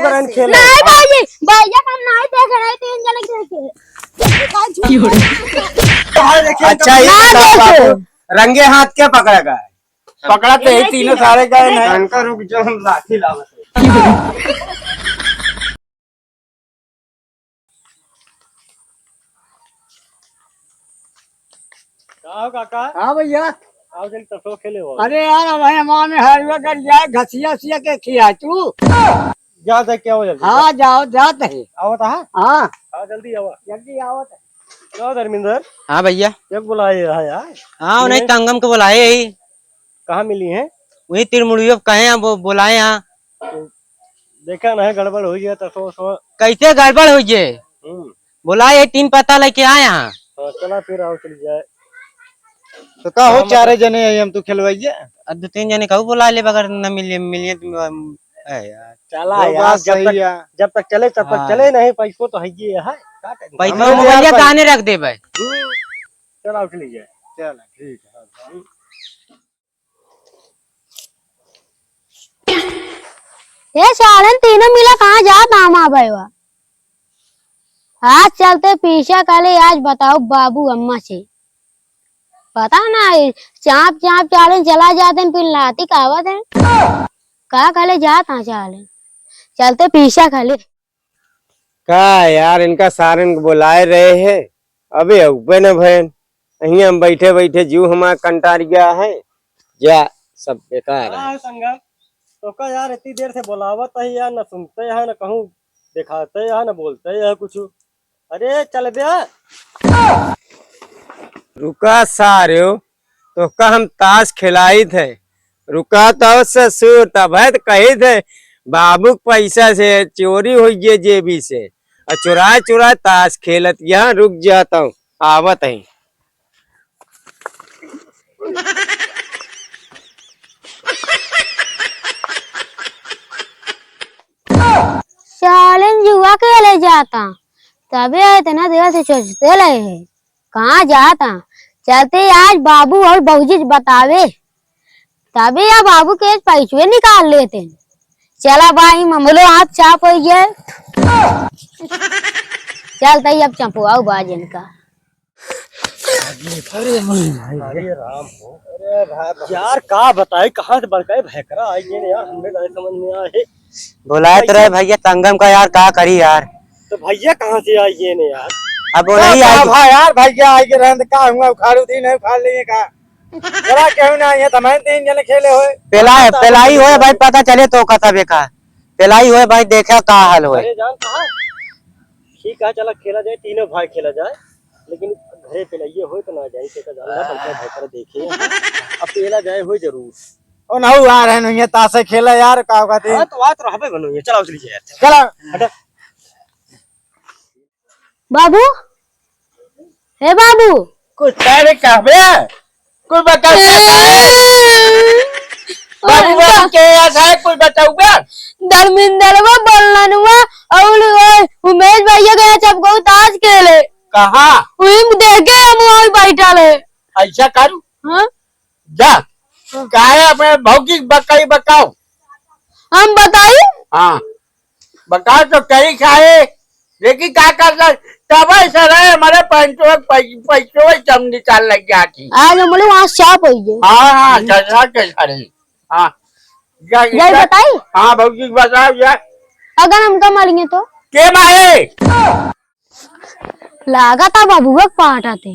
करन खेल नहीं भाई भैया हम नहीं देख रहे 3 जने देखे अच्छा ये बताओ बाबू रंगे हाथ क्या पकड़ेगा? पकड़ा तो यही तीनों सारे गए नहीं का रुक जो हम लाठी लावत काका। हाँ भैया। आओ जल्दी तसो खेले हो। अरे यार अब हमारे में हलवा कर जाए घसिया सिया के खिया तू। जा देख क्या हो जल्दी। हाँ जाओ जाते है। आओ ता। हाँ आओ जल्दी आओ। जल्दी आओ। क्या धर्मेंद्र? हाँ भैया। क्या बुलाए है यार? हाँ उन्हें तंगम को बुलाए यही। कहाँ मिली है? वही तिरमुड़ियों कहे हैं वो बुलाए यहाँ। तो देखा ना गड़बड़ हो गया तसो सो। कैसे गड़बड़ हुई है? बुलाए 3 पता लेके आए यहाँ। चला फिर आओ चल जाए। तो का हो 4 जने हम तो खिलवाइए। 2-3 जने कहू बुला ले बगैर न मिलिए यार। चला यार जब तक चले तब तक चले नहीं पैसों तो है है। पैसा मोबाइल गाने रख दे भाई। चला उठ लीजिए। चल ठीक है। ये सालन तीनों मिला कहाँ जा मामा भाईवा आज चलते पीछा काले आज बताओ बाबू अम्मा से पता ना चाप चाप चाले चला जाते फिर लाती कहावत है कहा खाले जाता चाले चलते पीछा खाले का यार इनका सारन बुलाए रहे हैं अबे उबे न भैन यहीं हम बैठे बैठे जीव हमारा कंटार गया है या सब बेकार है। संगम तो का यार इतनी देर से बुलावत है यार न सुनते हैं न कहूँ दिखाते हैं न बोलते हैं कुछ। अरे चल बे रुका सारे तो का हम ताश खिलाई थे रुका तो ससुर तब है तो कही थे बाबू पैसा से चोरी हुई है जेबी से और चुराए चुराए ताश खेलत यहाँ रुक जाता हूँ आवत है। सालन जुआ के ले जाता तबे इतना देर से सोचते रहे है कहाँ जाता चलते आज बाबू और बहूजी बतावे तबे या बाबू के पैसे निकाल लेते चला भाई ममलो हाथ चाप हो गए चलता ही अब चंपू आओ बाजन का। अरे राम हो। अरे यार का बताए कहाँ से बड़का भैकरा आई है यार हमें नहीं समझ में आए। बुलाए तो रहे भैया तंगम का यार का करी यार। तो भैया कहाँ से आई है ने यार? अब वो नहीं आई भाई यार भैया आई के रहन का हुआ उखाड़ू थी नहीं उखाड़ लेंगे का जरा क्यों ना ये तमाम 3 जने खेले हुए पेलाई होए भाई पता चले तो का तबे का पेलाई होए भाई देखा का हाल होए। अरे जान कहा ठीक है चला खेला जाए तीनों भाई खेला जाए लेकिन घरे पेलाइए हो तो ना जाए के जानना पड़ता भाई कर देखे अब पेला जाए हो जरूर ओ ना आ रहे नहीं तासे खेला यार का कहते हां तो बात रहबे बनो ये चलाओ चलिए चला हटा। बाबू हे बाबू कुछ तारे कहबे कोई बता बाबू के ऐसा है कोई बताऊगा धर्मेंद्र वो बोलना हुआ और उमेश भैया गया सबको ताश खेले कहा वही देखे हम वही बैठा ले ऐसा करूं हाँ जा काहे अपने भौकी बकाई बकाओ हम बताइए हाँ बकाओ तो कहीं खाए लेकिन क्या करना तब ऐसा रहे हमारे पैसों चम निकाल लग गया थी आज हम लोग वहाँ चाप हो गए। हाँ हाँ चलना के खड़े हाँ जय बताई हाँ भौजी बताओ यार अगर हमका मरेंगे तो के मारे लागा था बाबूआ पाटाते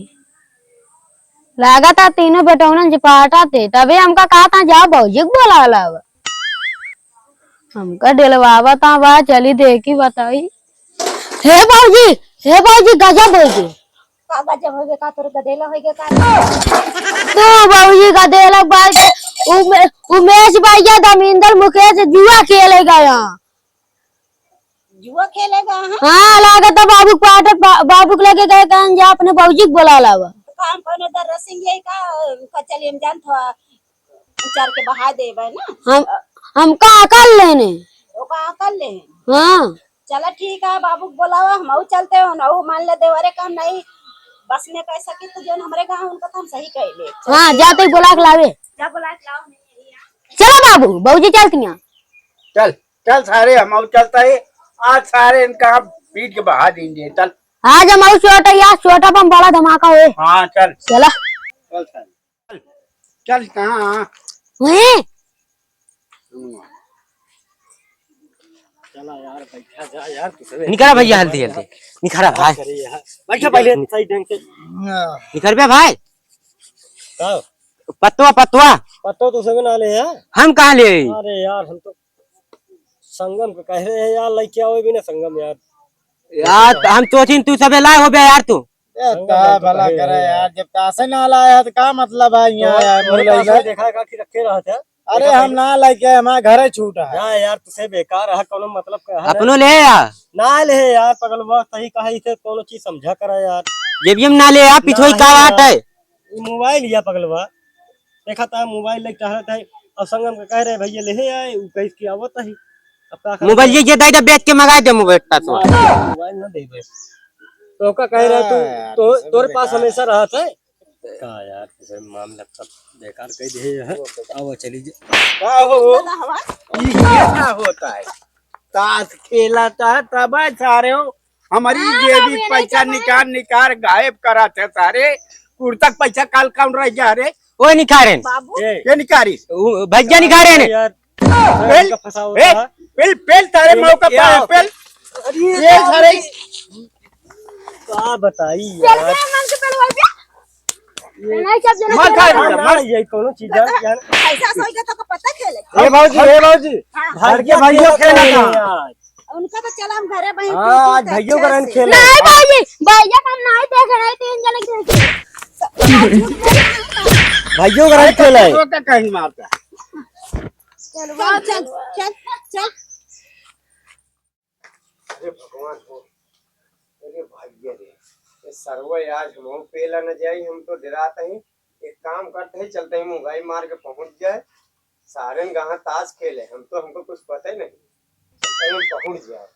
लागा था तीनों बेटौनन से पाटाते तभी हमका कहा था जा भौजी को बोला लावा हमका दिलवावा था वह चली देखी बताई हे भौजी गजब होगी का गजब होगे का तोर गदेला होगे का तो भौजी गदेला भाई उमेश भैया धर्मेंद्र मुकेश जुआ खेलेगा यहाँ जुआ खेलेगा हाँ लागत बाबू पाट बाबू को लेके गए कहीं जा अपने भौजी को बोला लावा काम करने दर रसिंग यही का चलिए हम जान थोड़ा उचार के बहा देबे ना हम का अकल लेने ओका अकल ले हाँ चला ठीक है बाबू बुलावा हम चलते हो ना मान ले देवरे काम नहीं बस में कह सके तो जो हमारे गांव उनका काम सही कह ले हाँ जाते ही बुला के लावे जा बुला के लाओ नहीं चलो बाबू भौजी चलती हैं चल चल सारे हम चलता है आज सारे इनका पीट के बहा देंगे। चल आज हम छोटा यार छोटा पर बड़ा धमाका हुए। हाँ चल चला चल चल चल कहाँ वहीं चला यार बैठा जा यार तुझे निकल भैया हल्दी हल्दी निखरा भाई करे यार बैठा पहले सही ढंग से निकल बे भाई का पतवा पतवा पत्तो तो सब ना ले यार हम कहाँ ले आई? अरे यार हम तो संगम का कह रहे हैं यार लड़की आओ भी ना संगम यार यार हम सोचिन तू सबे लाए हो बे यार तू भला करे यार जब पैसे ना लाया तो क्या मतलब है यहाँ यार देखा का कि रखे रहा था अरे हम ना लेके हमारे घरे छूटा है ना यार तुझे बेकार है कोनो मतलब का है अपनो ले यार ना ले यार पगलवा सही कहा इसे कोनो चीज समझा करा यार ये भी हम ना ले यार पिछोई का बात है ये मोबाइल लिया पगलवा देखा था मोबाइल लेके चाह रहा था और संगम का कह रहे भैया ले आए वो कह की आवत है अब का करे? मोबाइल ये दाई बेच के मंगा दे मोबाइल ता तो मोबाइल ना दे बे तो का कह रहा तू तो तोरे पास हमेशा रहा था का यार तुझे मामला सब बेकार कह दे है आओ चली जा क्या हो ये क्या होता है ताश खेला था तब है सारे हो हमारी जेबी पैसा निकाल निकाल गायब करा थे सारे कुर्ता पैसा काल काम रह जा रे ओ निखारे बाबू ये निकारी भैया निखारे ने यार पेल का फंसा ए, होता पेल पेल तारे मौका पाए पेल ये सारे का बताई यार नहीं सब जना मत खाए ना ना ये कोनो चीज है यार ऐसा सोएगा तो पता खेले ए भाजी घर के भाइयों खेला था यार उनका तो चला हम घरे बहन आज भाइयों का रन खेला नहीं भाई भैया हम नहीं देख रहे तीन जने देखे भाइयों का रन खेला है तो क्या कहीं मारता चल चल चल चल अरे भगवान हो अरे भाग्य रे ये सर्वे आज हम पेला न जाई हम तो डराते हैं एक काम करते हैं चलते हैं मुंगाई मार के पहुंच जाए सारन गाँव ताश खेले हम तो हमको कुछ पता ही नहीं चलते हैं पहुंच जाए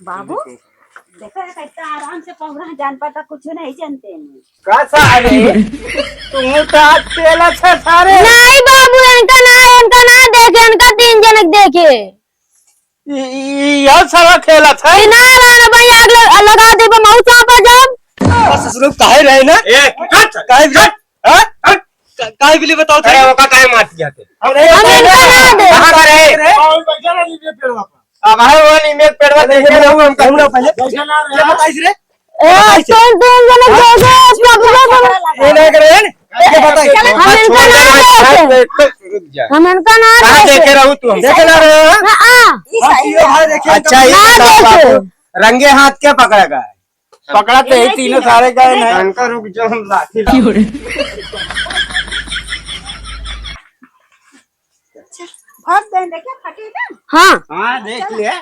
बाबू देखो कितना आराम से पहुंचा जान पाता कुछ नहीं जानते हैं का सारे तुम तो आज पेला था सारे नहीं बाबू इनका ना देखे इनका तीन जने देखे यह सारा खेला था ना ना भाई आग लगा दे मऊ चापा जब बस लोग काहे रहे ना ए कट काहे भी हां काहे भी बताओ अरे वो का काहे मार दिया थे हम इनका ना दे कहां रहे अब है वो नहीं मेरे पेड़वा देखे रहूं हम कहूं पहले क्या बताइस रे ए तीन जने देखे ये नहीं करे क्या बताइस हम इनका ना देखे रुक जा हम इनका ना कहां देखे देखे रहूं तू हम देखे ना रहे हो हां भाई देखिए अच्छा ये ना बताओ देखे। बापू रंगे हाथ क्या पकड़ा गया है पकड़ा तो ये तीनों सारे गए नहीं इनका रुक जो हम लाठी भाग गए देखे फटे ना हां हाँ देख लिया